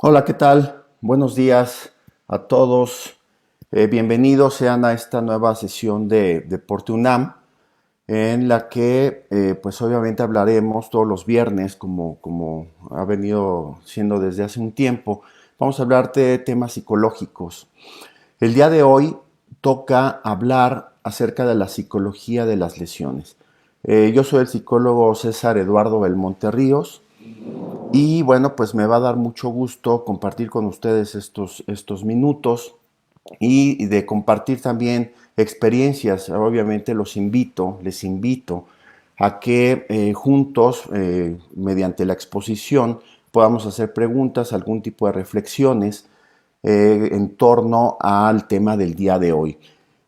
Hola, ¿qué tal? Buenos días a todos. Bienvenidos sean a esta nueva sesión de Deporte UNAM, en la que pues obviamente hablaremos todos los viernes, como ha venido siendo desde hace un tiempo. Vamos a hablar de temas psicológicos. El día de hoy toca hablar acerca de la psicología de las lesiones. Yo soy el psicólogo César Eduardo Belmonte Ríos. Y bueno, pues me va a dar mucho gusto compartir con ustedes estos minutos y de compartir también experiencias. Obviamente les invito a que juntos, mediante la exposición, podamos hacer preguntas, algún tipo de reflexiones en torno al tema del día de hoy.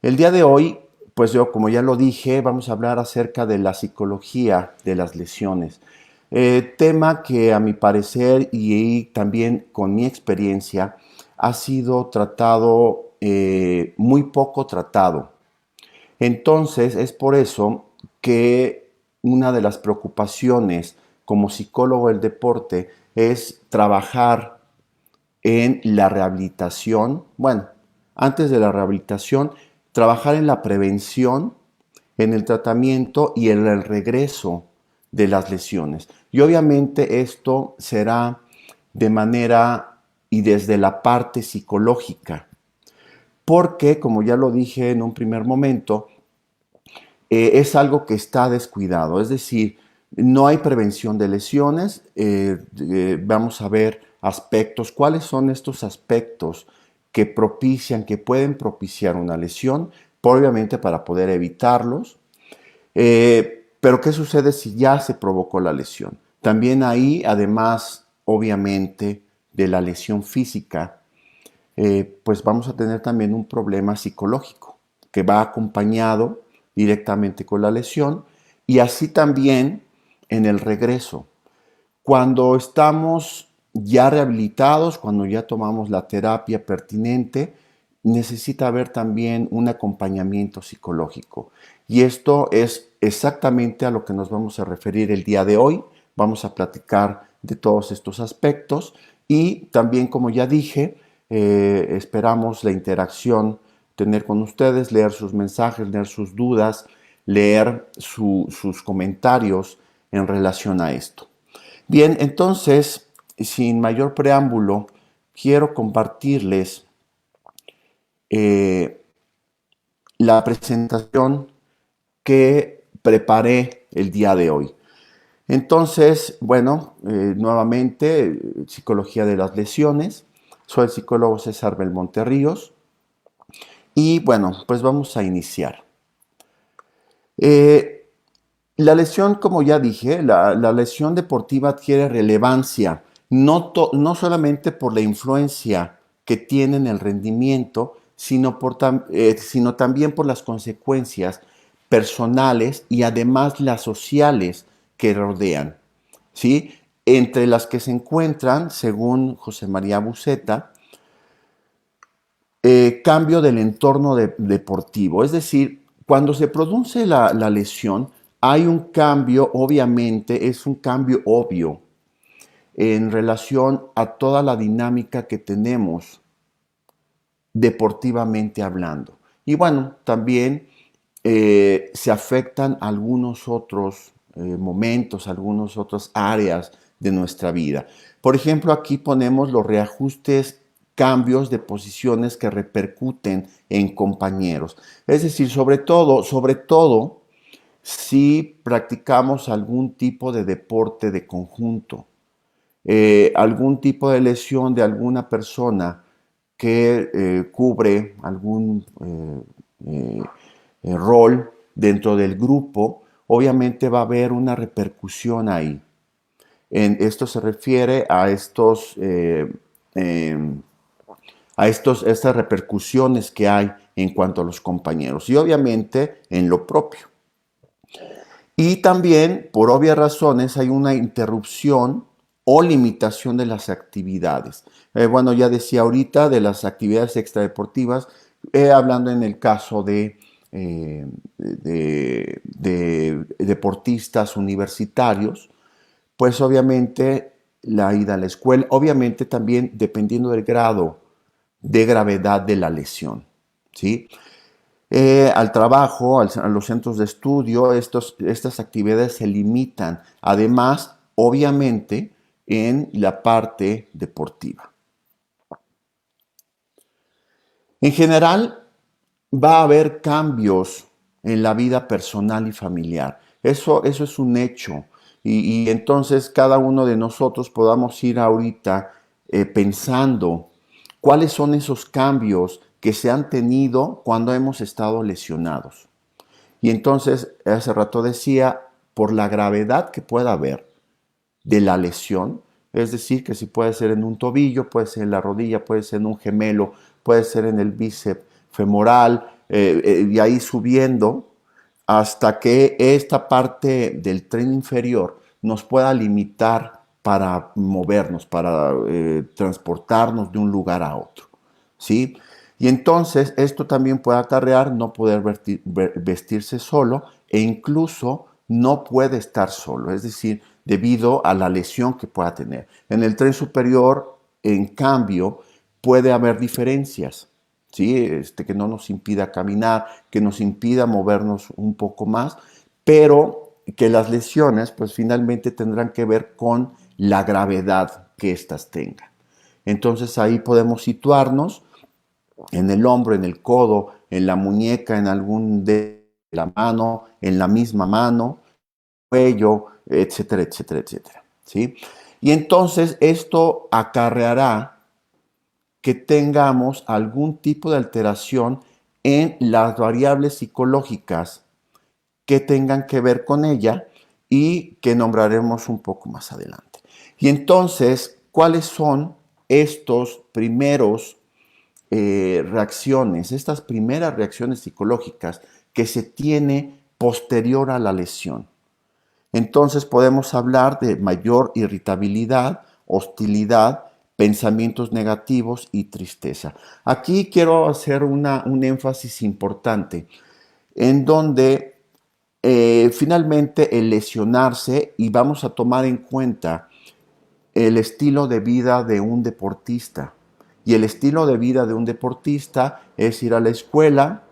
El día de hoy, pues yo, como ya lo dije, vamos a hablar acerca de la psicología de las lesiones. Tema que a mi parecer y también con mi experiencia ha sido tratado, muy poco tratado. Entonces es por eso que una de las preocupaciones como psicólogo del deporte es trabajar en la rehabilitación, bueno, antes de la rehabilitación, trabajar en la prevención, en el tratamiento y en el regreso de las lesiones. Y obviamente esto será de manera y desde la parte psicológica, porque como ya lo dije en un primer momento, es algo que está descuidado, es decir, no hay prevención de lesiones. Vamos a ver aspectos, cuáles son estos aspectos que propician, que pueden propiciar una lesión, obviamente para poder evitarlos. Pero ¿qué sucede si ya se provocó la lesión? También ahí, además, obviamente, de la lesión física, pues vamos a tener también un problema psicológico que va acompañado directamente con la lesión y así también en el regreso. Cuando estamos ya rehabilitados, cuando ya tomamos la terapia pertinente, necesita haber también un acompañamiento psicológico. Y esto es exactamente a lo que nos vamos a referir el día de hoy. Vamos a platicar de todos estos aspectos y también, como ya dije, esperamos la interacción, tener con ustedes, leer sus mensajes, leer sus dudas, leer sus comentarios en relación a esto. Bien, entonces, sin mayor preámbulo, quiero compartirles eh, la presentación que preparé el día de hoy. Entonces, bueno, nuevamente, psicología de las lesiones. Soy el psicólogo César Belmonte Ríos. Y bueno, pues vamos a iniciar. Eh, la lesión, como ya dije, la lesión deportiva adquiere relevancia, no solamente por la influencia que tiene en el rendimiento, sino también por las consecuencias personales y además las sociales que rodean, ¿sí? Entre las que se encuentran, según José María Buceta, cambio del entorno deportivo. Es decir, cuando se produce la lesión, hay un cambio, obviamente, es un cambio obvio en relación a toda la dinámica que tenemos deportivamente hablando. Y bueno, también se afectan algunos otros momentos, algunas otras áreas de nuestra vida. Por ejemplo, aquí ponemos los reajustes, cambios de posiciones que repercuten en compañeros. Es decir, sobre todo, si practicamos algún tipo de deporte de conjunto, algún tipo de lesión de alguna persona que cubre algún rol dentro del grupo, obviamente va a haber una repercusión ahí. Esto se refiere estas repercusiones que hay en cuanto a los compañeros y obviamente en lo propio. Y también, por obvias razones, hay una interrupción o limitación de las actividades. Bueno, ya decía ahorita de las actividades extradeportivas, hablando en el caso de deportistas universitarios, pues obviamente la ida a la escuela, obviamente también dependiendo del grado de gravedad de la lesión, ¿sí? Al trabajo, a los centros de estudio, estas actividades se limitan. Además, obviamente, en la parte deportiva. En general, va a haber cambios en la vida personal y familiar. Eso es un hecho. Y entonces cada uno de nosotros podamos ir ahorita pensando cuáles son esos cambios que se han tenido cuando hemos estado lesionados. Y entonces, hace rato decía, por la gravedad que pueda haber de la lesión, es decir, que si puede ser en un tobillo, puede ser en la rodilla, puede ser en un gemelo, puede ser en el bíceps femoral, y ahí subiendo hasta que esta parte del tren inferior nos pueda limitar para movernos, para transportarnos de un lugar a otro, ¿sí? Y entonces esto también puede acarrear no poder vestirse solo e incluso no puede estar solo, es decir, debido a la lesión que pueda tener. En el tren superior, en cambio, puede haber diferencias, ¿sí? Que no nos impida caminar, que nos impida movernos un poco más, pero que las lesiones pues finalmente tendrán que ver con la gravedad que éstas tengan. Entonces ahí podemos situarnos en el hombro, en el codo, en la muñeca, en algún de la mano, en la misma mano, cuello, etcétera, etcétera, etcétera, ¿sí? Y entonces esto acarreará que tengamos algún tipo de alteración en las variables psicológicas que tengan que ver con ella y que nombraremos un poco más adelante. Y entonces, ¿cuáles son estos primeros reacciones, estas primeras reacciones psicológicas que se tiene posterior a la lesión? Entonces podemos hablar de mayor irritabilidad, hostilidad, pensamientos negativos y tristeza. Aquí quiero hacer un énfasis importante en donde finalmente el lesionarse, y vamos a tomar en cuenta el estilo de vida de un deportista. Y el estilo de vida de un deportista es ir a la escuela,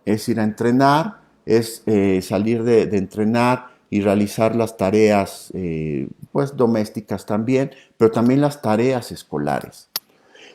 es ir a entrenar, es salir de entrenar y realizar las tareas pues domésticas también, pero también las tareas escolares.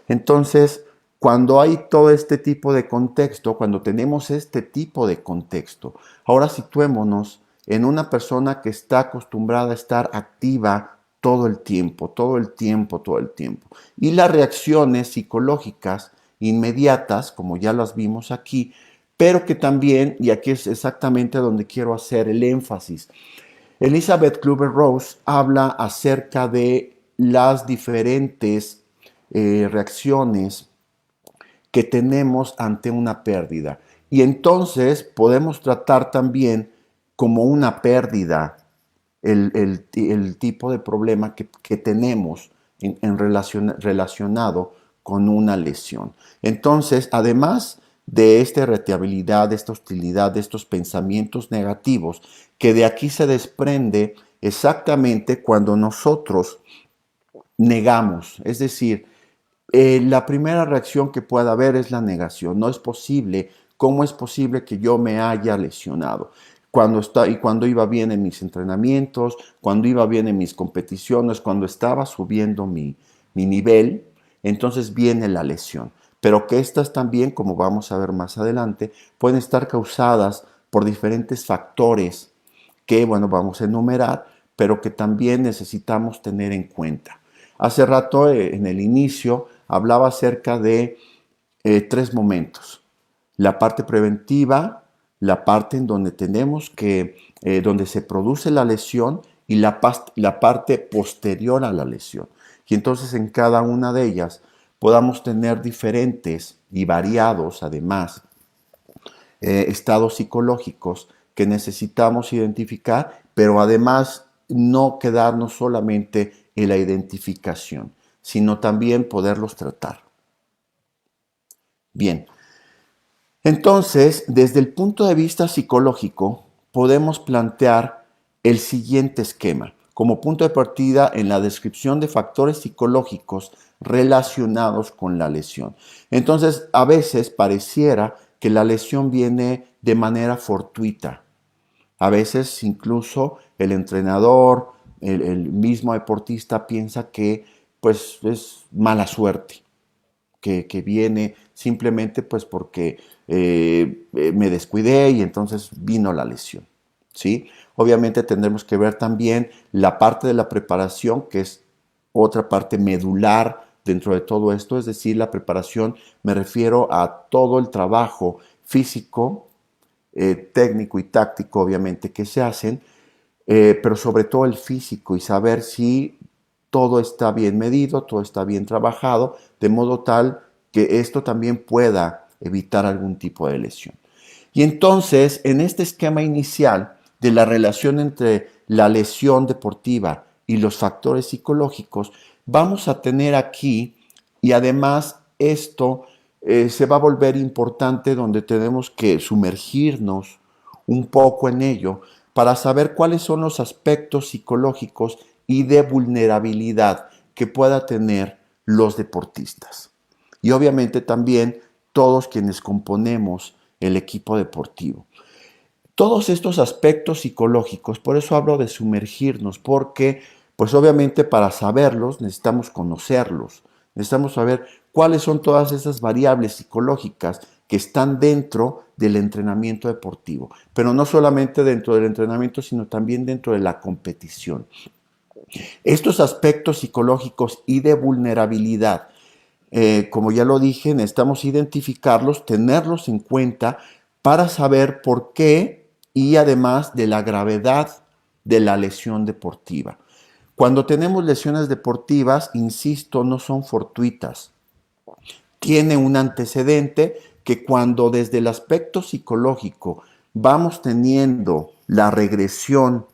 Entonces, cuando hay todo este tipo de contexto, cuando tenemos este tipo de contexto, ahora situémonos en una persona que está acostumbrada a estar activa todo el tiempo, todo el tiempo, todo el tiempo. Y las reacciones psicológicas inmediatas, como ya las vimos aquí, pero que también, y aquí es exactamente donde quiero hacer el énfasis, Elizabeth Kübler-Ross habla acerca de las diferentes reacciones que tenemos ante una pérdida. Y entonces podemos tratar también como una pérdida el tipo de problema que tenemos relacionado con una lesión. Entonces, además de esta irritabilidad, de esta hostilidad, de estos pensamientos negativos, que de aquí se desprende exactamente cuando nosotros negamos, es decir, la primera reacción que pueda haber es la negación. No es posible. ¿Cómo es posible que yo me haya lesionado? Cuando iba bien en mis entrenamientos, cuando iba bien en mis competiciones, cuando estaba subiendo mi nivel, entonces viene la lesión. Pero que estas también, como vamos a ver más adelante, pueden estar causadas por diferentes factores que, bueno, vamos a enumerar, pero que también necesitamos tener en cuenta. Hace rato, en el inicio, hablaba acerca de tres momentos. La parte preventiva, la parte en donde tenemos que, donde se produce la lesión y la parte posterior a la lesión. Y entonces en cada una de ellas podamos tener diferentes y variados, además, estados psicológicos que necesitamos identificar, pero además no quedarnos solamente en la identificación, sino también poderlos tratar. Bien, entonces, desde el punto de vista psicológico, podemos plantear el siguiente esquema. como punto de partida en la descripción de factores psicológicos relacionados con la lesión. Entonces, a veces pareciera que la lesión viene de manera fortuita. A veces incluso el entrenador, el mismo deportista piensa que pues es mala suerte, que viene simplemente pues porque me descuidé y entonces vino la lesión, ¿sí? Obviamente tendremos que ver también la parte de la preparación, que es otra parte medular dentro de todo esto, es decir, la preparación, me refiero a todo el trabajo físico, técnico y táctico, obviamente, que se hacen, pero sobre todo el físico y saber si todo está bien medido, todo está bien trabajado, de modo tal que esto también pueda evitar algún tipo de lesión. Y entonces, en este esquema inicial de la relación entre la lesión deportiva y los factores psicológicos, vamos a tener aquí, y además esto se va a volver importante donde tenemos que sumergirnos un poco en ello para saber cuáles son los aspectos psicológicos y de vulnerabilidad que pueda tener los deportistas. Y obviamente también todos quienes componemos el equipo deportivo. Todos estos aspectos psicológicos, por eso hablo de sumergirnos, porque pues obviamente para saberlos necesitamos conocerlos, necesitamos saber cuáles son todas esas variables psicológicas que están dentro del entrenamiento deportivo, pero no solamente dentro del entrenamiento, sino también dentro de la competición. Estos aspectos psicológicos y de vulnerabilidad, como ya lo dije, necesitamos identificarlos, tenerlos en cuenta para saber por qué y además de la gravedad de la lesión deportiva. Cuando tenemos lesiones deportivas, insisto, no son fortuitas. Tiene un antecedente que cuando desde el aspecto psicológico vamos teniendo la regresión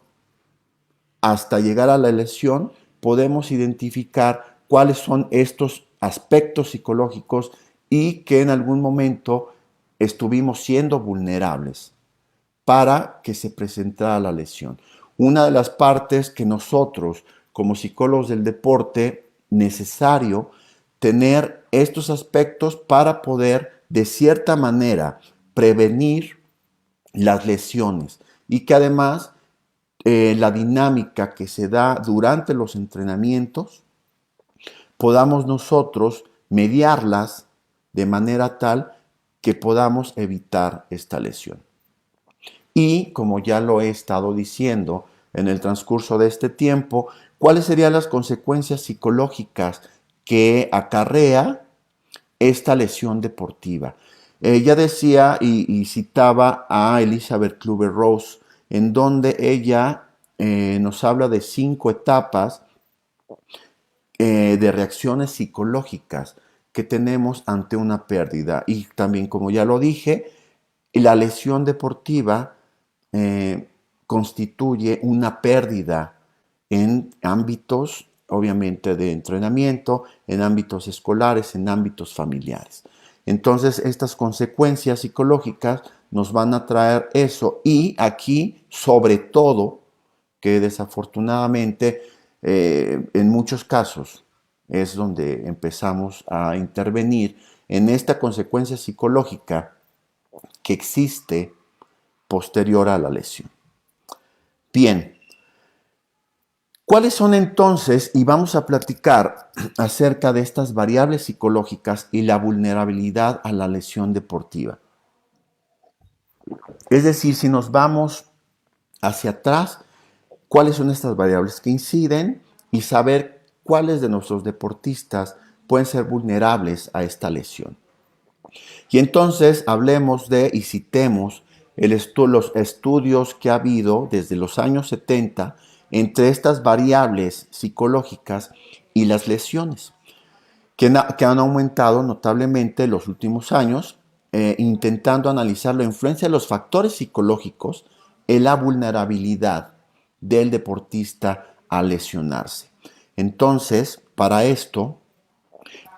hasta llegar a la lesión, podemos identificar cuáles son estos aspectos psicológicos y que en algún momento estuvimos siendo vulnerables para que se presentara la lesión. Una de las partes que nosotros, como psicólogos del deporte, necesario tener estos aspectos para poder, de cierta manera, prevenir las lesiones y que además la dinámica que se da durante los entrenamientos, podamos nosotros mediarlas de manera tal que podamos evitar esta lesión. Y como ya lo he estado diciendo en el transcurso de este tiempo, ¿cuáles serían las consecuencias psicológicas que acarrea esta lesión deportiva? Ya decía y citaba a Elizabeth Kübler-Ross, en donde ella nos habla de 5 etapas de reacciones psicológicas que tenemos ante una pérdida. Y también, como ya lo dije, la lesión deportiva constituye una pérdida en ámbitos, obviamente, de entrenamiento, en ámbitos escolares, en ámbitos familiares. Entonces, estas consecuencias psicológicas nos van a traer eso. Y aquí, sobre todo, que desafortunadamente en muchos casos es donde empezamos a intervenir en esta consecuencia psicológica que existe posterior a la lesión. Bien, ¿cuáles son entonces? Y vamos a platicar acerca de estas variables psicológicas y la vulnerabilidad a la lesión deportiva. Es decir, si nos vamos hacia atrás, ¿cuáles son estas variables que inciden? Y saber cuáles de nuestros deportistas pueden ser vulnerables a esta lesión. Y entonces hablemos de y citemos los estudios que ha habido desde los años 70 entre estas variables psicológicas y las lesiones, que han aumentado notablemente en los últimos años, intentando analizar la influencia de los factores psicológicos en la vulnerabilidad del deportista a lesionarse. Entonces, para esto,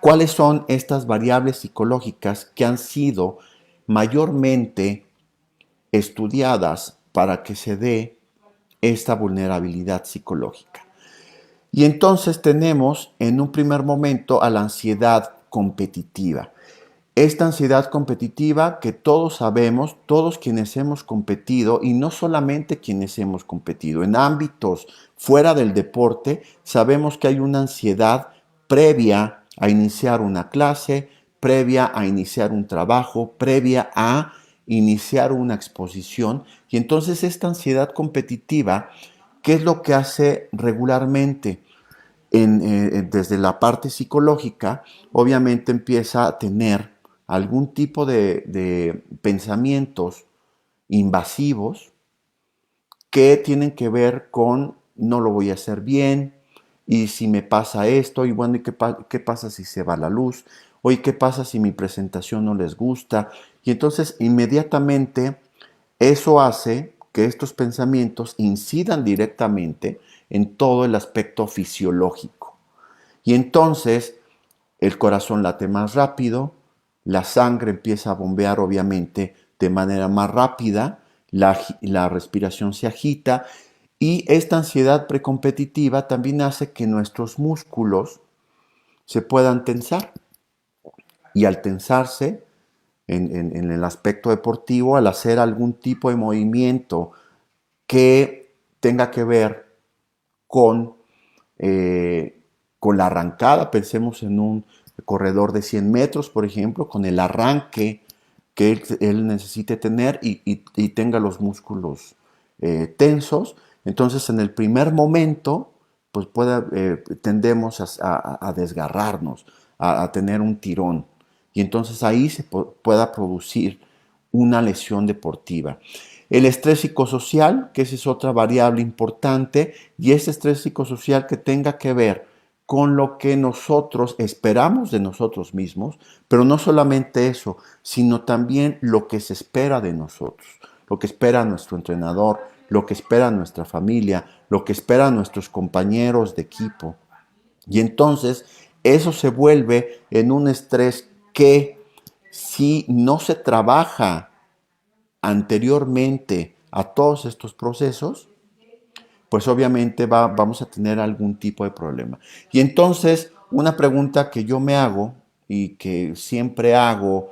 ¿cuáles son estas variables psicológicas que han sido mayormente estudiadas para que se dé esta vulnerabilidad psicológica. Y entonces tenemos en un primer momento a la ansiedad competitiva. Esta ansiedad competitiva que todos sabemos, todos quienes hemos competido, y no solamente quienes hemos competido, en ámbitos fuera del deporte, sabemos que hay una ansiedad previa a iniciar una clase, previa a iniciar un trabajo, previa a iniciar una exposición. Y entonces esta ansiedad competitiva, ¿qué es lo que hace regularmente? Desde la parte psicológica, obviamente empieza a tener algún tipo de pensamientos invasivos que tienen que ver con no lo voy a hacer bien, y si me pasa esto, y bueno, ¿y qué pasa si se va la luz? O ¿y qué pasa si mi presentación no les gusta? Y entonces inmediatamente eso hace que estos pensamientos incidan directamente en todo el aspecto fisiológico. Y entonces el corazón late más rápido, la sangre empieza a bombear obviamente de manera más rápida, la respiración se agita, y esta ansiedad precompetitiva también hace que nuestros músculos se puedan tensar. Y al tensarse, en el aspecto deportivo, al hacer algún tipo de movimiento que tenga que ver con, eh, con la arrancada, pensemos en un corredor de 100 metros, por ejemplo, con el arranque que él necesite tener y tenga los músculos tensos. Entonces, en el primer momento, pues tendemos a desgarrarnos, a tener un tirón. Y entonces ahí se pueda producir una lesión deportiva. El estrés psicosocial, que esa es otra variable importante, y ese estrés psicosocial que tenga que ver con lo que nosotros esperamos de nosotros mismos, pero no solamente eso, sino también lo que se espera de nosotros, lo que espera nuestro entrenador, lo que espera nuestra familia, lo que esperan nuestros compañeros de equipo. Y entonces eso se vuelve en un estrés que, si no se trabaja anteriormente a todos estos procesos, pues obviamente vamos a tener algún tipo de problema. Y entonces, una pregunta que yo me hago y que siempre hago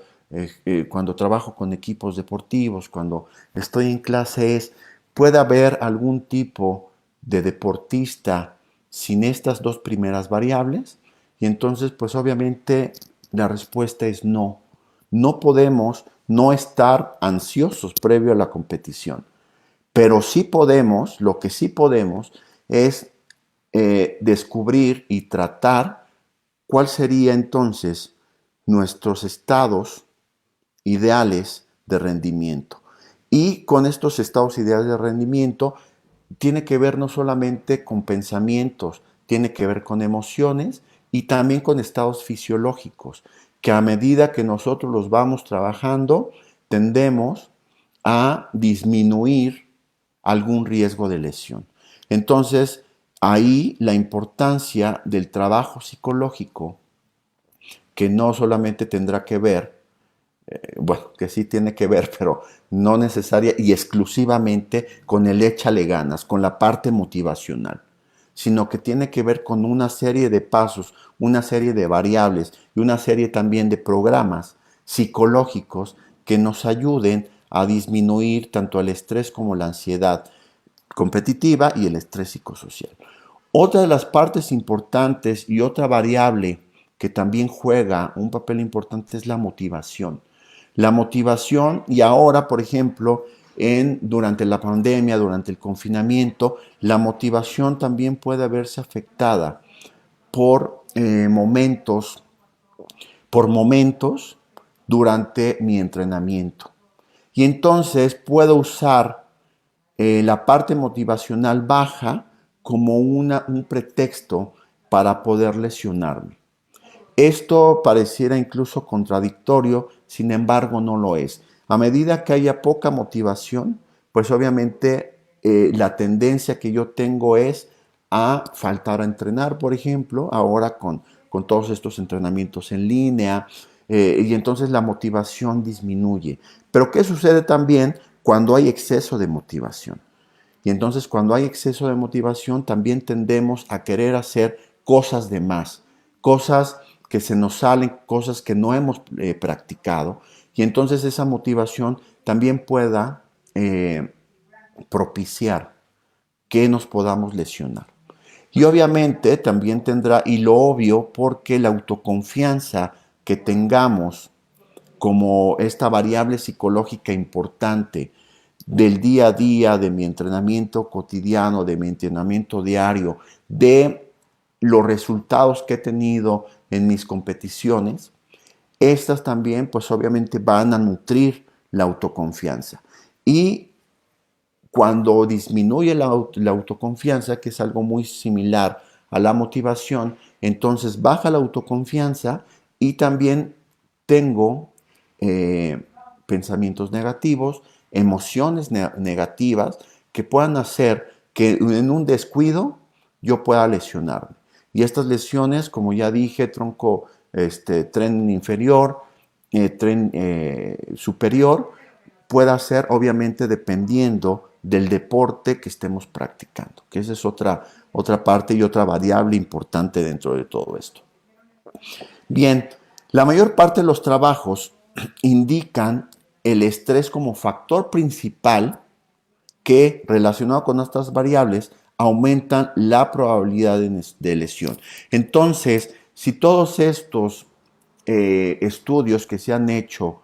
cuando trabajo con equipos deportivos, cuando estoy en clase, es: ¿puede haber algún tipo de deportista sin estas dos primeras variables? Y entonces, pues obviamente la respuesta es no. No podemos no estar ansiosos previo a la competición. Pero sí podemos, lo que sí podemos es descubrir y tratar cuál sería entonces nuestros estados ideales de rendimiento. Y con estos estados ideales de rendimiento tiene que ver no solamente con pensamientos, tiene que ver con emociones y también con estados fisiológicos, que a medida que nosotros los vamos trabajando, tendemos a disminuir algún riesgo de lesión. Entonces, ahí la importancia del trabajo psicológico, que no solamente tendrá que ver, bueno, que sí tiene que ver, pero no necesaria y exclusivamente con el échale ganas, con la parte motivacional, sino que tiene que ver con una serie de pasos, una serie de variables y una serie también de programas psicológicos que nos ayuden a disminuir tanto el estrés como la ansiedad competitiva y el estrés psicosocial. Otra de las partes importantes y otra variable que también juega un papel importante es la motivación. La motivación, y ahora, por ejemplo, durante la pandemia, durante el confinamiento, la motivación también puede verse afectada por momentos durante mi entrenamiento. Y entonces puedo usar la parte motivacional baja como un pretexto para poder lesionarme. Esto pareciera incluso contradictorio, sin embargo no lo es. A medida que haya poca motivación, pues obviamente la tendencia que yo tengo es a faltar a entrenar, por ejemplo, ahora con todos estos entrenamientos en línea, y entonces la motivación disminuye. Pero ¿qué sucede también cuando hay exceso de motivación? Y entonces cuando hay exceso de motivación también tendemos a querer hacer cosas de más, cosas que se nos salen, cosas que no hemos practicado. Y entonces esa motivación también pueda propiciar que nos podamos lesionar. Y obviamente también tendrá, y lo obvio, porque la autoconfianza que tengamos como esta variable psicológica importante del día a día, de mi entrenamiento cotidiano, de mi entrenamiento diario, de los resultados que he tenido en mis competiciones, estas también pues obviamente van a nutrir la autoconfianza. Y cuando disminuye la autoconfianza, que es algo muy similar a la motivación, entonces baja la autoconfianza y también tengo pensamientos negativos, emociones negativas que puedan hacer que en un descuido yo pueda lesionarme. Y estas lesiones, como ya dije, tronco, tren inferior, tren superior, pueda ser obviamente dependiendo del deporte que estemos practicando, que esa es otra parte y otra variable importante dentro de todo esto. Bien, la mayor parte de los trabajos indican el estrés como factor principal que, relacionado con estas variables, aumentan la probabilidad de lesión. Entonces, si todos estos estudios que se han hecho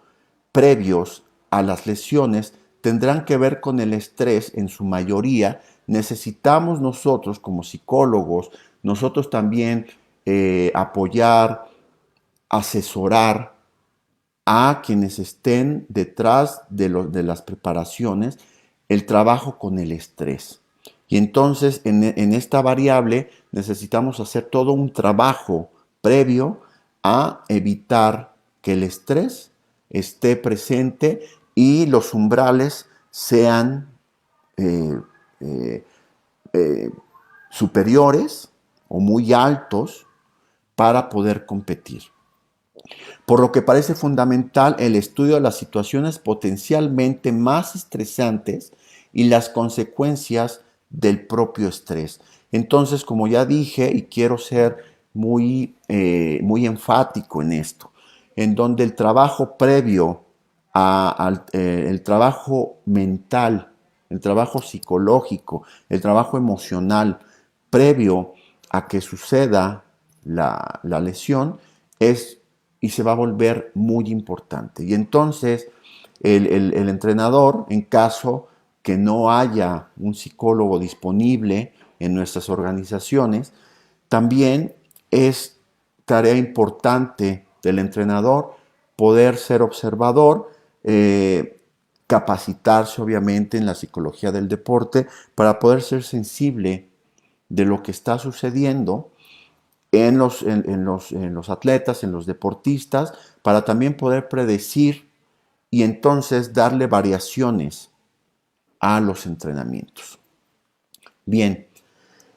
previos a las lesiones tendrán que ver con el estrés en su mayoría, necesitamos nosotros como psicólogos, nosotros también apoyar, asesorar a quienes estén detrás de las preparaciones, el trabajo con el estrés. Y entonces en esta variable necesitamos hacer todo un trabajo previo a evitar que el estrés esté presente y los umbrales sean eh, eh, eh, superiores o muy altos para poder competir. Por lo que parece fundamental el estudio de las situaciones potencialmente más estresantes y las consecuencias del propio estrés. Entonces, como ya dije, y quiero ser muy enfático en esto, en donde el trabajo previo al trabajo mental, el trabajo psicológico, el trabajo emocional, previo a que suceda la lesión, es y se va a volver muy importante. Y entonces el entrenador, en caso que no haya un psicólogo disponible en nuestras organizaciones, también es tarea importante del entrenador poder ser observador, capacitarse obviamente en la psicología del deporte para poder ser sensible de lo que está sucediendo en los atletas, en los deportistas, para también poder predecir y entonces darle variaciones a los entrenamientos. Bien,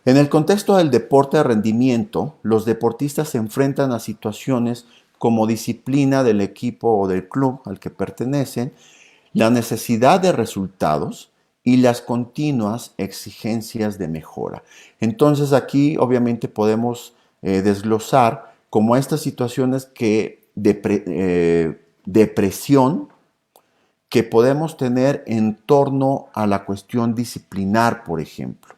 en el contexto del deporte de rendimiento, los deportistas se enfrentan a situaciones como disciplina del equipo o del club al que pertenecen, la necesidad de resultados y las continuas exigencias de mejora. Entonces aquí obviamente podemos desglosar como estas situaciones de presión que podemos tener en torno a la cuestión disciplinar, por ejemplo,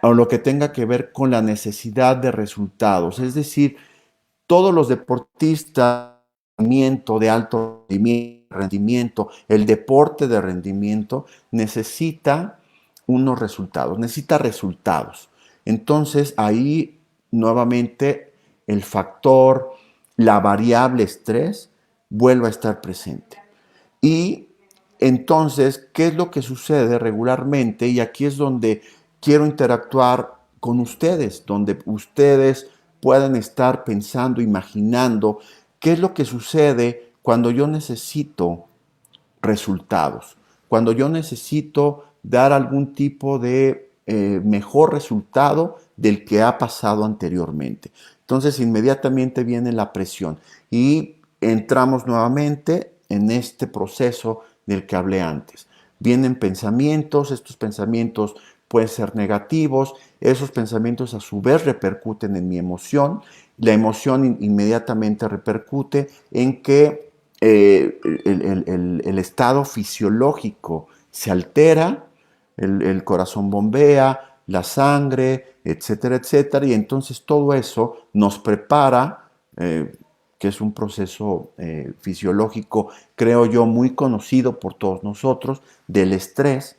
o lo que tenga que ver con la necesidad de resultados. Es decir, todos los deportistas de alto rendimiento, el deporte de rendimiento necesita unos resultados, necesita resultados. Entonces ahí nuevamente el factor, la variable estrés vuelve a estar presente. Y entonces, ¿qué es lo que sucede regularmente? Y aquí es donde quiero interactuar con ustedes, donde ustedes puedan estar pensando, imaginando qué es lo que sucede cuando yo necesito resultados, cuando yo necesito dar algún tipo de mejor resultado del que ha pasado anteriormente. Entonces inmediatamente viene la presión y entramos nuevamente en este proceso del que hablé antes. vienen pensamientos, estos pensamientos pueden ser negativos, esos pensamientos a su vez repercuten en mi emoción, la emoción inmediatamente repercute en que el estado fisiológico se altera, el corazón bombea, la sangre, etcétera, etcétera, y entonces todo eso nos prepara, que es un proceso fisiológico, creo yo, muy conocido por todos nosotros, del estrés,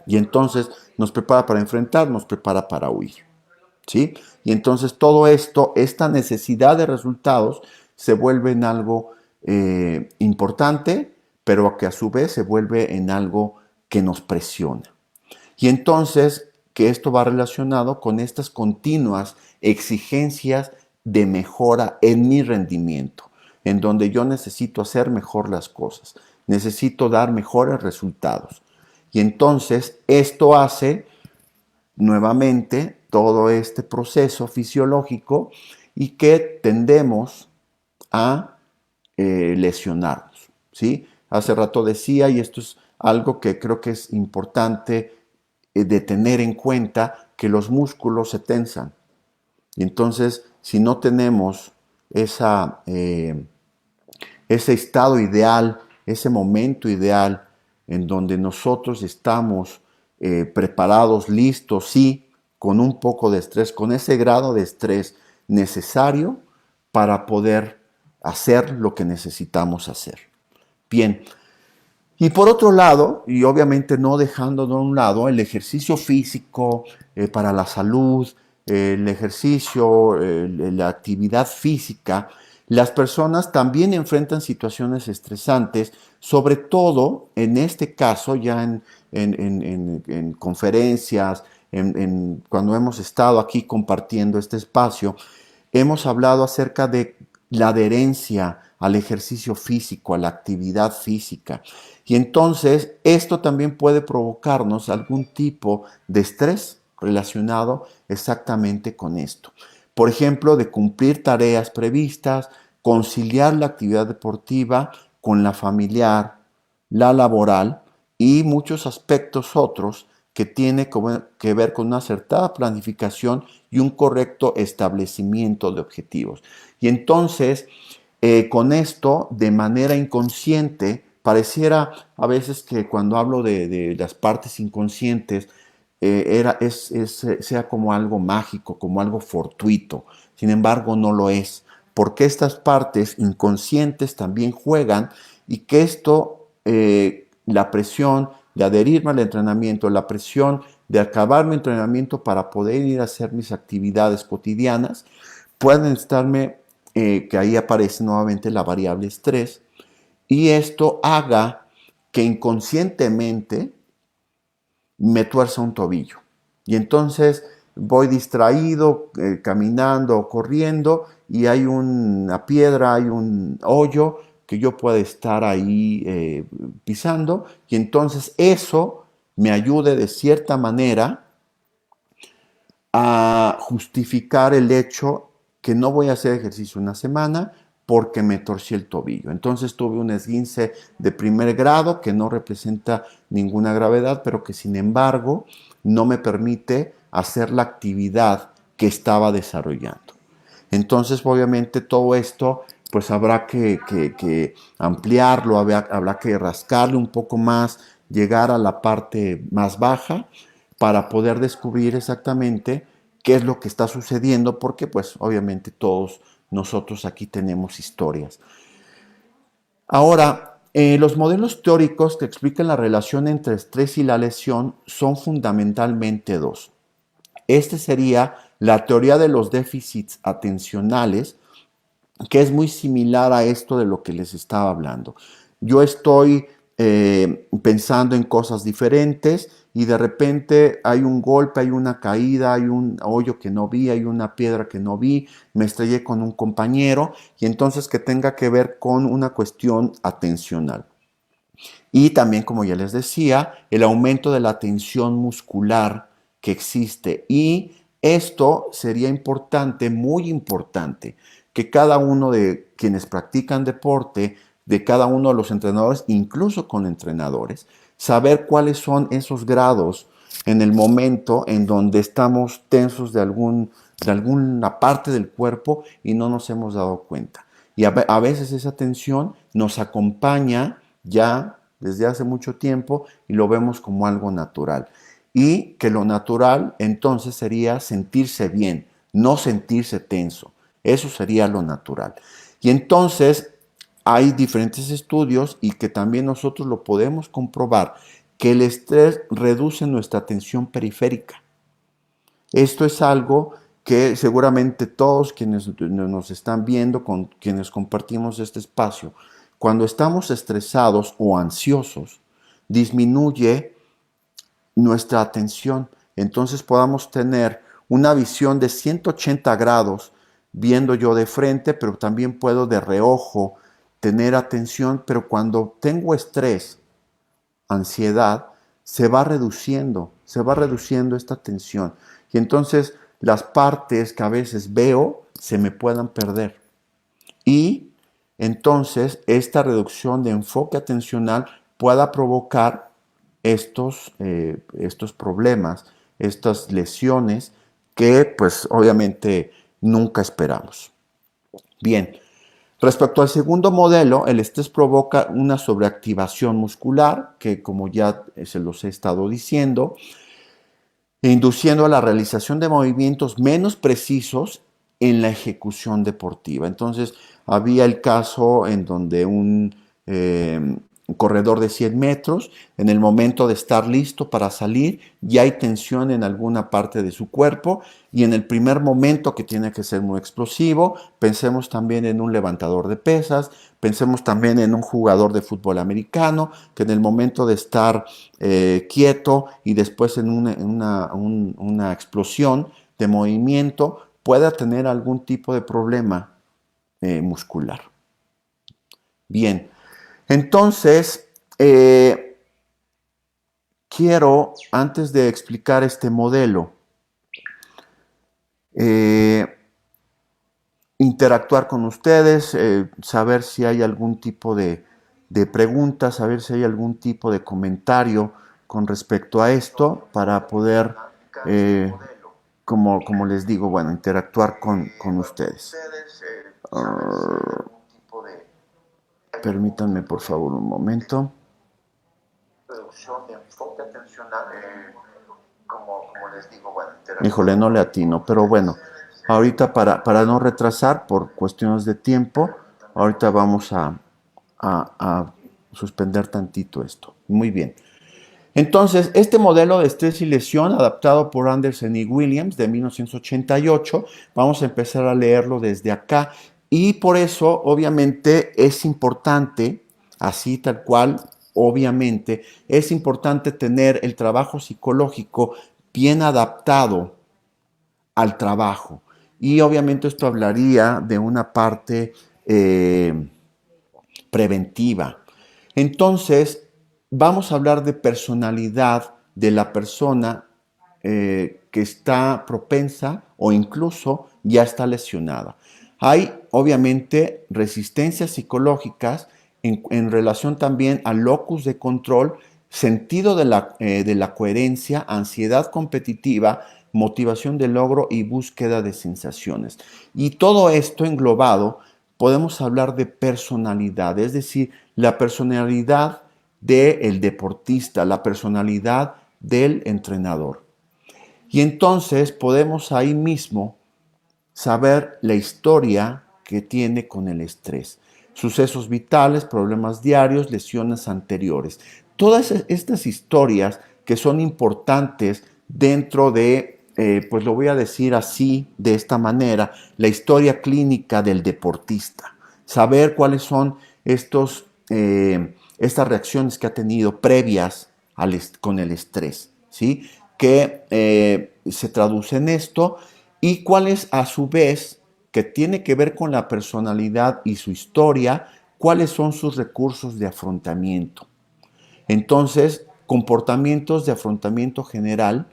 y entonces nos prepara para enfrentar, nos prepara para huir, ¿sí? Y entonces todo esto, esta necesidad de resultados, se vuelve en algo importante, pero que a su vez se vuelve en algo que nos presiona. Y entonces, que esto va relacionado con estas continuas exigencias de mejora en mi rendimiento, en donde yo necesito hacer mejor las cosas, necesito dar mejores resultados. Y entonces esto hace nuevamente todo este proceso fisiológico y que tendemos a lesionarnos, ¿sí? Hace rato decía, y esto es algo que creo que es importante de tener en cuenta, que los músculos se tensan. Y entonces, si no tenemos ese estado ideal, ese momento ideal en donde nosotros estamos preparados, listos, sí, con un poco de estrés, con ese grado de estrés necesario para poder hacer lo que necesitamos hacer. Bien, y por otro lado, y obviamente no dejando de un lado, el ejercicio físico para la salud, el ejercicio, la actividad física, las personas también enfrentan situaciones estresantes, sobre todo en este caso, ya en conferencias, cuando hemos estado aquí compartiendo este espacio, hemos hablado acerca de la adherencia al ejercicio físico, a la actividad física. Y entonces esto también puede provocarnos algún tipo de estrés relacionado exactamente con esto. Por ejemplo, de cumplir tareas previstas, conciliar la actividad deportiva con la familiar, la laboral y muchos aspectos otros que tiene que ver con una acertada planificación y un correcto establecimiento de objetivos. Y entonces, con esto, de manera inconsciente, pareciera a veces que cuando hablo de las partes inconscientes, sea como algo mágico, como algo fortuito. Sin embargo, no lo es, porque estas partes inconscientes también juegan y que esto, la presión de adherirme al entrenamiento, la presión de acabar mi entrenamiento para poder ir a hacer mis actividades cotidianas, pueden estarme, que ahí aparece nuevamente la variable estrés, y esto haga que inconscientemente me tuerza un tobillo. Y entonces voy distraído, caminando o corriendo, y hay una piedra, hay un hoyo que yo pueda estar ahí pisando, y entonces eso me ayude de cierta manera a justificar el hecho que no voy a hacer ejercicio una semana porque me torcí el tobillo. Entonces tuve un esguince de primer grado que no representa ninguna gravedad, pero que sin embargo no me permite hacer la actividad que estaba desarrollando. Entonces, obviamente, todo esto, pues habrá que ampliarlo, habrá que rascarle un poco más, llegar a la parte más baja para poder descubrir exactamente qué es lo que está sucediendo, porque pues obviamente todos nosotros aquí tenemos historias. Ahora, los modelos teóricos que explican la relación entre estrés y la lesión son fundamentalmente dos. Este sería la teoría de los déficits atencionales, que es muy similar a esto de lo que les estaba hablando. Yo estoy pensando en cosas diferentes y de repente hay un golpe, hay una caída, hay un hoyo que no vi, hay una piedra que no vi, me estrellé con un compañero, y entonces que tenga que ver con una cuestión atencional. Y también, como ya les decía, el aumento de la tensión muscular que existe. Y esto sería importante, muy importante, que cada uno de quienes practican deporte de cada uno de los entrenadores, incluso con entrenadores, saber cuáles son esos grados en el momento en donde estamos tensos de alguna parte del cuerpo y no nos hemos dado cuenta. Y a veces esa tensión nos acompaña ya desde hace mucho tiempo y lo vemos como algo natural. Y que lo natural entonces sería sentirse bien, no sentirse tenso. Eso sería lo natural. Y entonces hay diferentes estudios y que también nosotros lo podemos comprobar, que el estrés reduce nuestra tensión periférica. Esto es algo que seguramente todos quienes nos están viendo, con quienes compartimos este espacio, cuando estamos estresados o ansiosos, disminuye nuestra atención. Entonces podamos tener una visión de 180 grados, viendo yo de frente, pero también puedo de reojo tener atención, pero cuando tengo estrés, ansiedad, se va reduciendo esta tensión. Y entonces las partes que a veces veo se me puedan perder. Y entonces esta reducción de enfoque atencional pueda provocar estos problemas, estas lesiones que pues obviamente nunca esperamos. Bien, respecto al segundo modelo, el estrés provoca una sobreactivación muscular, que como ya se los he estado diciendo, induciendo a la realización de movimientos menos precisos en la ejecución deportiva. Entonces, había el caso en donde un corredor de 100 metros, en el momento de estar listo para salir, ya hay tensión en alguna parte de su cuerpo y en el primer momento que tiene que ser muy explosivo, pensemos también en un levantador de pesas, pensemos también en un jugador de fútbol americano, que en el momento de estar quieto y después en una explosión de movimiento pueda tener algún tipo de problema muscular. Bien, entonces, quiero, antes de explicar este modelo, interactuar con ustedes, saber si hay algún tipo de preguntas, saber si hay algún tipo de comentario con respecto a esto, para poder, como les digo, bueno, interactuar con ustedes. Permítanme por favor un momento. Reducción de enfoque atencional, como les digo, bueno, híjole, no le atino, pero bueno, ahorita para no retrasar por cuestiones de tiempo, ahorita vamos a suspender tantito esto. Muy bien. Entonces, este modelo de estrés y lesión adaptado por Anderson y Williams de 1988, vamos a empezar a leerlo desde acá y por eso obviamente es importante, así tal cual, obviamente es importante tener el trabajo psicológico bien adaptado al trabajo. Y obviamente esto hablaría de una parte preventiva. Entonces, vamos a hablar de personalidad de la persona que está propensa o incluso ya está lesionada. Hay obviamente resistencias psicológicas en relación también al locus de control, sentido de la coherencia, ansiedad competitiva, motivación de logro y búsqueda de sensaciones. Y todo esto englobado podemos hablar de personalidad, es decir, la personalidad del deportista, la personalidad del entrenador. Y entonces podemos ahí mismo saber la historia que tiene con el estrés, sucesos vitales, problemas diarios, lesiones anteriores. Todas estas historias que son importantes dentro de, pues lo voy a decir así, de esta manera, la historia clínica del deportista. Saber cuáles son estas reacciones que ha tenido previas con el estrés, ¿sí? Que se traduce en esto y cuáles a su vez, que tiene que ver con la personalidad y su historia, cuáles son sus recursos de afrontamiento. Entonces, comportamientos de afrontamiento general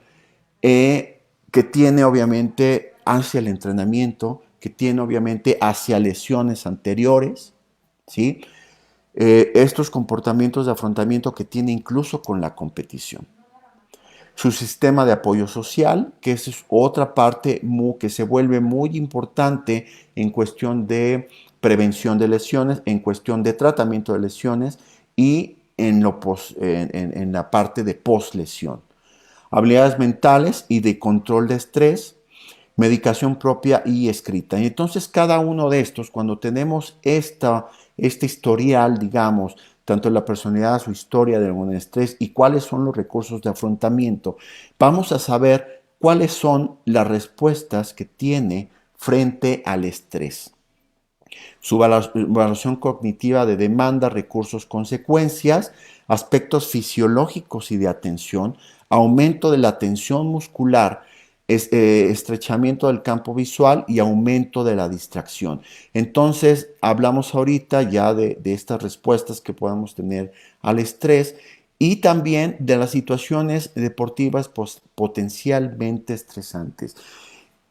que tiene obviamente hacia el entrenamiento, que tiene obviamente hacia lesiones anteriores, ¿sí? estos comportamientos de afrontamiento que tiene incluso con la competición. Su sistema de apoyo social, que esa es otra parte que se vuelve muy importante en cuestión de prevención de lesiones, en cuestión de tratamiento de lesiones y en la parte de post-lesión. Habilidades mentales y de control de estrés, medicación propia y escrita. Y entonces cada uno de estos, cuando tenemos este historial, digamos, tanto en la personalidad, su historia de algún estrés y cuáles son los recursos de afrontamiento, vamos a saber cuáles son las respuestas que tiene frente al estrés. Su evaluación cognitiva de demanda, recursos, consecuencias, aspectos fisiológicos y de atención, aumento de la tensión muscular, estrechamiento del campo visual y aumento de la distracción. Entonces, hablamos ahorita ya de estas respuestas que podemos tener al estrés y también de las situaciones deportivas potencialmente estresantes.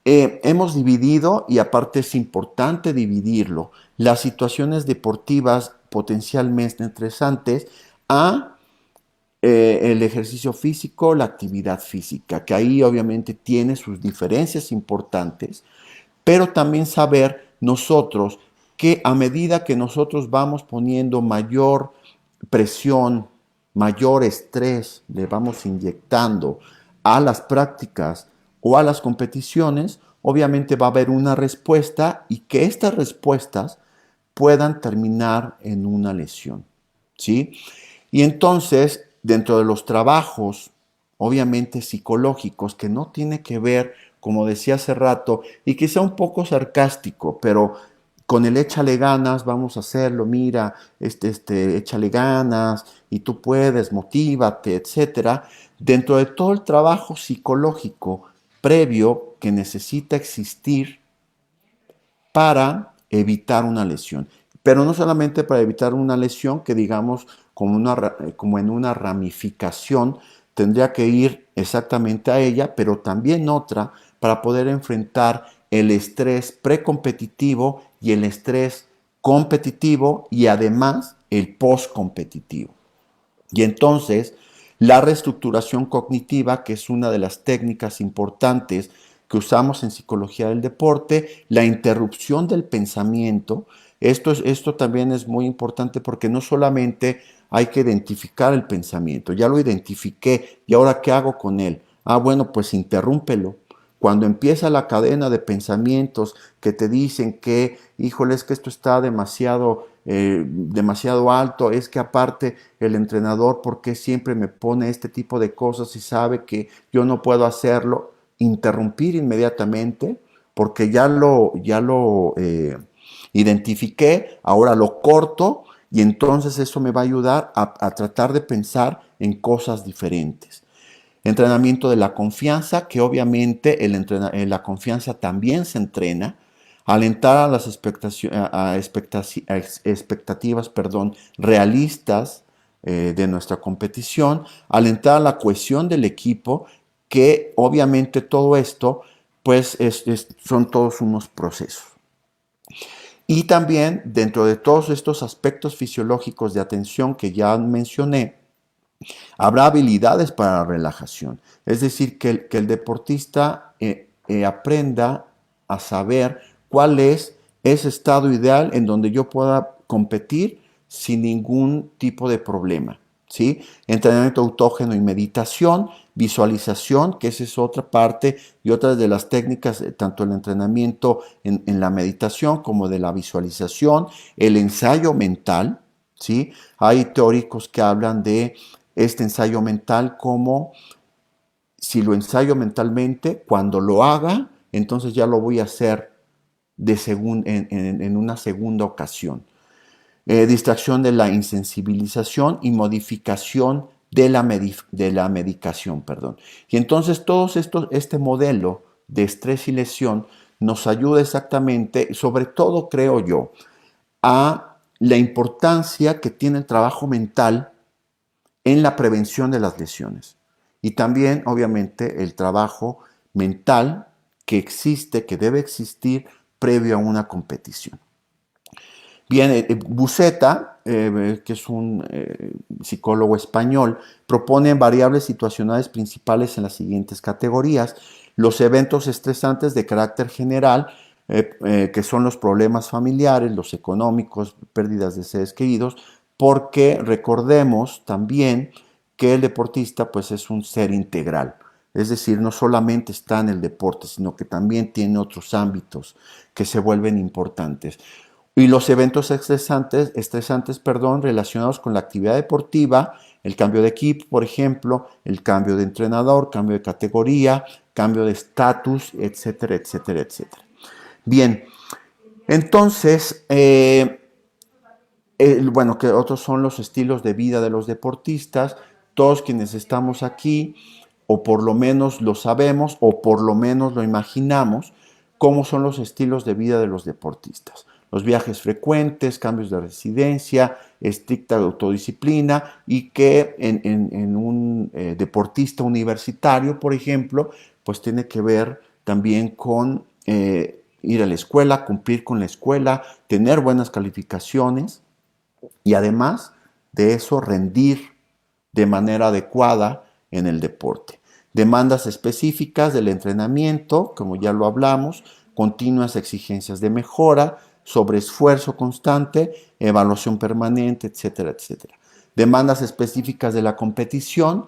Hemos dividido, y aparte es importante dividirlo, las situaciones deportivas potencialmente estresantes a el ejercicio físico, la actividad física, que ahí obviamente tiene sus diferencias importantes, pero también saber nosotros que a medida que nosotros vamos poniendo mayor presión, mayor estrés, le vamos inyectando a las prácticas o a las competiciones, obviamente va a haber una respuesta y que estas respuestas puedan terminar en una lesión, ¿sí? Y entonces, dentro de los trabajos, obviamente psicológicos, que no tiene que ver, como decía hace rato, y quizá un poco sarcástico, pero con el échale ganas, vamos a hacerlo, mira, échale ganas, y tú puedes, motívate, etcétera. Dentro de todo el trabajo psicológico previo que necesita existir para evitar una lesión. Pero no solamente para evitar una lesión que digamos como en una ramificación tendría que ir exactamente a ella, pero también otra para poder enfrentar el estrés precompetitivo y el estrés competitivo y además el postcompetitivo. Y entonces, la reestructuración cognitiva, que es una de las técnicas importantes que usamos en psicología del deporte, la interrupción del pensamiento, esto también es muy importante porque no solamente hay que identificar el pensamiento, ya lo identifiqué y ahora ¿qué hago con él? Ah, bueno, pues interrúmpelo. Cuando empieza la cadena de pensamientos que te dicen que, híjole, es que esto está demasiado alto, es que aparte el entrenador, ¿por qué siempre me pone este tipo de cosas y sabe que yo no puedo hacerlo? Interrumpir inmediatamente, porque ya lo identifiqué, ahora lo corto y entonces eso me va a ayudar a tratar de pensar en cosas diferentes. Entrenamiento de la confianza, que obviamente la confianza también se entrena. Alentar a las expectativas, realistas de nuestra competición. Alentar a la cohesión del equipo, que obviamente todo esto pues son todos unos procesos. Y también dentro de todos estos aspectos fisiológicos de atención que ya mencioné, habrá habilidades para la relajación. Es decir, que el deportista aprenda a saber cuál es ese estado ideal en donde yo pueda competir sin ningún tipo de problema. ¿Sí? Entrenamiento autógeno y meditación, visualización, que esa es otra parte y otra de las técnicas, tanto el entrenamiento en la meditación como de la visualización, el ensayo mental, ¿sí? Hay teóricos que hablan de este ensayo mental como si lo ensayo mentalmente, cuando lo haga, entonces ya lo voy a hacer en una segunda ocasión. Distracción de la insensibilización y modificación de la medicación, perdón. Y entonces este modelo de estrés y lesión nos ayuda exactamente, sobre todo creo yo, a la importancia que tiene el trabajo mental en la prevención de las lesiones. Y también, obviamente, el trabajo mental que existe, que debe existir previo a una competición. Bien, Buceta que es un psicólogo español, propone variables situacionales principales en las siguientes categorías. Los eventos estresantes de carácter general, que son los problemas familiares, los económicos, pérdidas de seres queridos, porque recordemos también que el deportista pues es un ser integral. Es decir, no solamente está en el deporte, sino que también tiene otros ámbitos que se vuelven importantes. Y los eventos estresantes, relacionados con la actividad deportiva, el cambio de equipo, por ejemplo, el cambio de entrenador, cambio de categoría, cambio de estatus, etcétera, etcétera, etcétera. Bien, entonces, bueno, que otros son los estilos de vida de los deportistas. Todos quienes estamos aquí, o por lo menos lo sabemos, o por lo menos lo imaginamos, cómo son los estilos de vida de los deportistas. Los viajes frecuentes, cambios de residencia, estricta autodisciplina, y que en un deportista universitario, por ejemplo, pues tiene que ver también con ir a la escuela, cumplir con la escuela, tener buenas calificaciones y además de eso rendir de manera adecuada en el deporte. Demandas específicas del entrenamiento, como ya lo hablamos, continuas exigencias de mejora, sobreesfuerzo constante, evaluación permanente, etcétera, etcétera. Demandas específicas de la competición,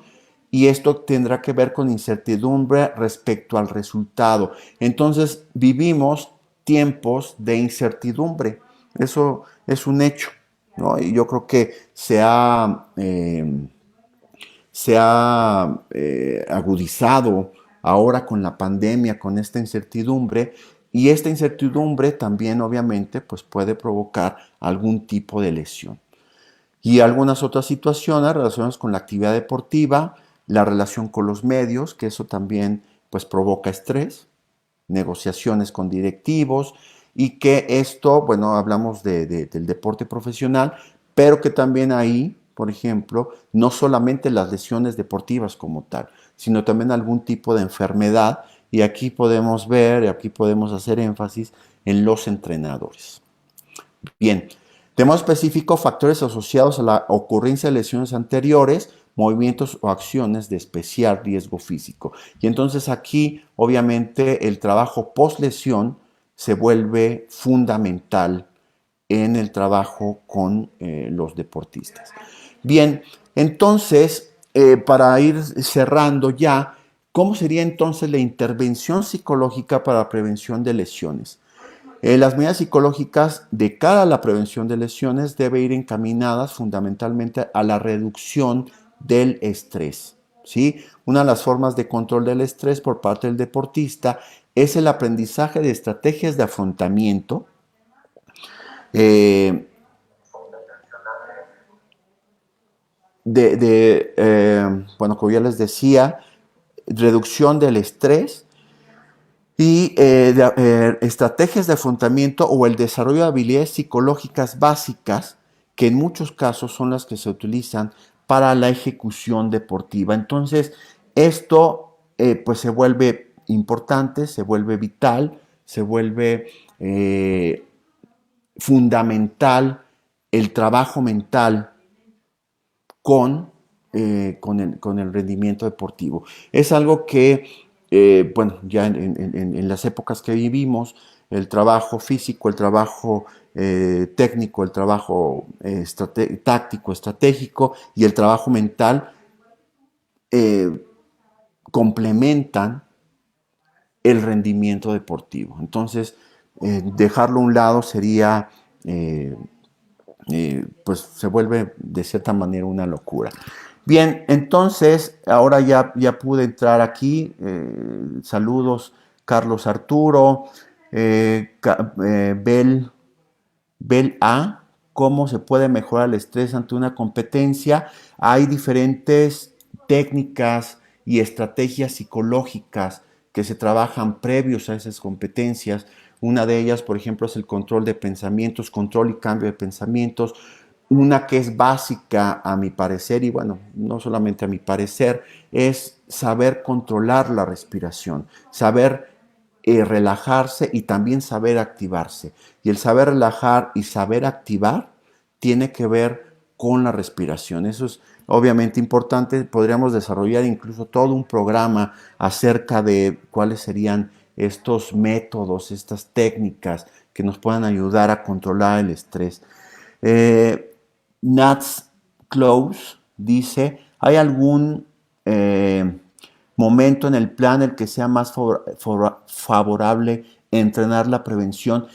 y esto tendrá que ver con incertidumbre respecto al resultado. Entonces vivimos tiempos de incertidumbre. Eso es un hecho, ¿no? Y yo creo que se ha agudizado ahora con la pandemia, con esta incertidumbre, y esta incertidumbre también obviamente pues puede provocar algún tipo de lesión. Y algunas otras situaciones relacionadas con la actividad deportiva, la relación con los medios, que eso también pues provoca estrés, negociaciones con directivos, y que esto, bueno, hablamos del deporte profesional, pero que también ahí, por ejemplo, no solamente las lesiones deportivas como tal, sino también algún tipo de enfermedad, y aquí podemos ver, aquí podemos hacer énfasis en los entrenadores. Bien, de modo específico, factores asociados a la ocurrencia de lesiones anteriores, movimientos o acciones de especial riesgo físico. Y entonces aquí, obviamente, el trabajo post lesión se vuelve fundamental en el trabajo con los deportistas. Bien, entonces, para ir cerrando ya, ¿cómo sería entonces la intervención psicológica para la prevención de lesiones? Las medidas psicológicas de cara a la prevención de lesiones deben ir encaminadas fundamentalmente a la reducción del estrés, ¿sí? Una de las formas de control del estrés por parte del deportista es el aprendizaje de estrategias de afrontamiento, eh, bueno, como ya les decía, reducción del estrés y estrategias de afrontamiento o el desarrollo de habilidades psicológicas básicas, que en muchos casos son las que se utilizan para la ejecución deportiva. Entonces, esto pues se vuelve importante, se vuelve vital, se vuelve fundamental el trabajo mental con el rendimiento deportivo. Es algo que, bueno, ya en las épocas que vivimos, el trabajo físico, el trabajo técnico, el trabajo táctico, estratégico y el trabajo mental eh, complementan el rendimiento deportivo. Entonces, dejarlo a un lado sería pues se vuelve de cierta manera una locura. Bien, entonces ahora ya pude entrar aquí. Saludos, Carlos Arturo, Bel A. ¿Cómo se puede mejorar el estrés ante una competencia? Hay diferentes técnicas y estrategias psicológicas que se trabajan previos a esas competencias. Una de ellas, por ejemplo, es el control de pensamientos, control y cambio de pensamientos. Una que es básica a mi parecer, y bueno, no solamente a mi parecer, es saber controlar la respiración, saber relajarse y también saber activarse. Y el saber relajar y saber activar tiene que ver con la respiración. Eso es obviamente importante. Podríamos desarrollar incluso todo un programa acerca de cuáles serían estos métodos, estas técnicas que nos puedan ayudar a controlar el estrés. Nats Close dice, ¿hay algún momento en el plan el que sea más favorable entrenar la prevención?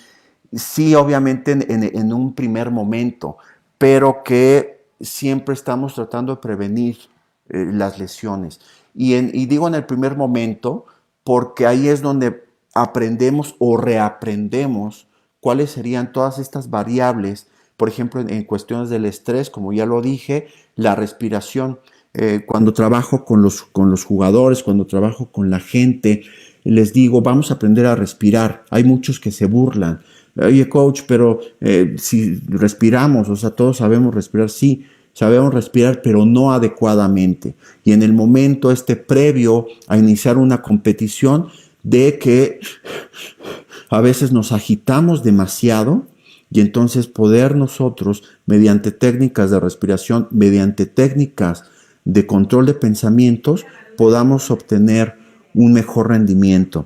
Sí, obviamente en un primer momento, pero que siempre estamos tratando de prevenir las lesiones. Y digo en el primer momento porque ahí es donde aprendemos o reaprendemos cuáles serían todas estas variables, por ejemplo, en cuestiones del estrés, como ya lo dije, la respiración. Cuando trabajo con los jugadores, cuando trabajo con la gente, les digo, vamos a aprender a respirar. Hay muchos que se burlan. Oye, coach, pero si respiramos, o sea, todos sabemos respirar, sí, sabemos respirar, pero no adecuadamente. Y en el momento previo a iniciar una competición, de que a veces nos agitamos demasiado y entonces poder nosotros, mediante técnicas de respiración, mediante técnicas de control de pensamientos, podamos obtener un mejor rendimiento.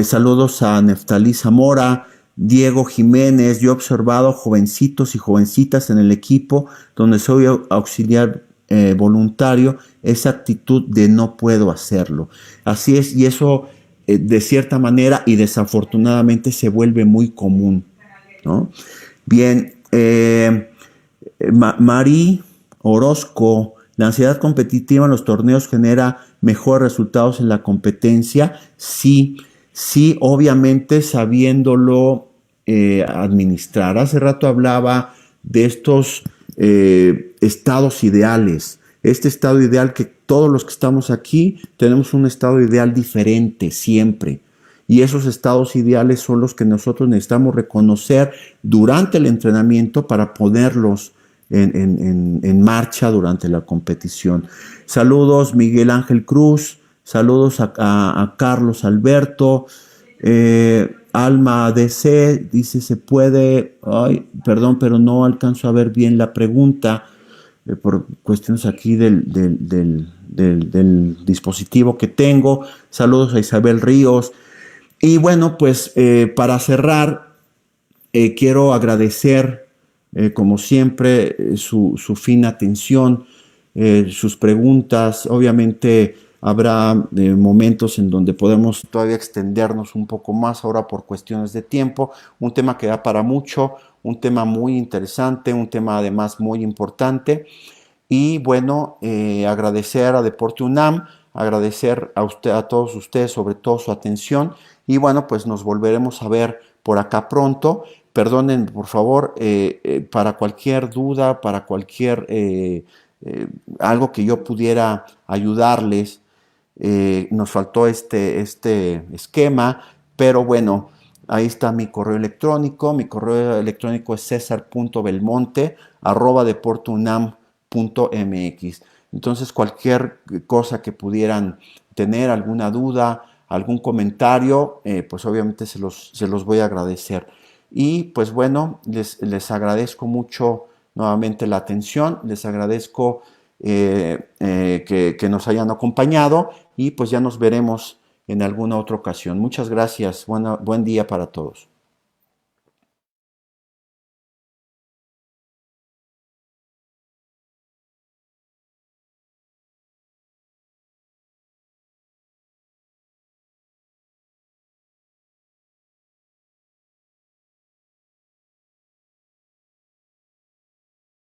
Saludos a Neftalí Zamora, Diego Jiménez. Yo he observado jovencitos y jovencitas en el equipo donde soy auxiliar voluntario, esa actitud de no puedo hacerlo. Así es, y eso de cierta manera y desafortunadamente se vuelve muy común, ¿no? Bien, Marí Orozco, la ansiedad competitiva en los torneos genera mejores resultados en la competencia. Sí, sí, obviamente sabiéndolo administrar. Hace rato hablaba de estos estados ideales. Este estado ideal que todos los que estamos aquí tenemos un estado ideal diferente siempre. Y esos estados ideales son los que nosotros necesitamos reconocer durante el entrenamiento para ponerlos en marcha durante la competición. Saludos Miguel Ángel Cruz, saludos a Carlos Alberto, Alma DC dice se puede, ay, perdón, pero no alcanzo a ver bien la pregunta por cuestiones aquí del dispositivo que tengo. Saludos a Isabel Ríos. Y bueno, pues para cerrar, quiero agradecer, como siempre, su fina atención, sus preguntas. Obviamente habrá momentos en donde podemos todavía extendernos un poco más ahora por cuestiones de tiempo. Un tema que da para mucho, un tema muy interesante, un tema además muy importante. Y bueno, agradecer a Deporte UNAM, agradecer a todos ustedes sobre todo su atención y bueno, pues nos volveremos a ver por acá pronto. Perdonen, por favor, para cualquier duda, para cualquier algo que yo pudiera ayudarles. Nos faltó este esquema, pero bueno, ahí está mi correo electrónico. Mi correo electrónico es cesar.belmonte@deportunam.mx. Entonces, cualquier cosa que pudieran tener, alguna duda, algún comentario, pues obviamente se los voy a agradecer. Y pues bueno, les agradezco mucho nuevamente la atención, les agradezco que nos hayan acompañado y pues ya nos veremos en alguna otra ocasión. Muchas gracias, buen día para todos.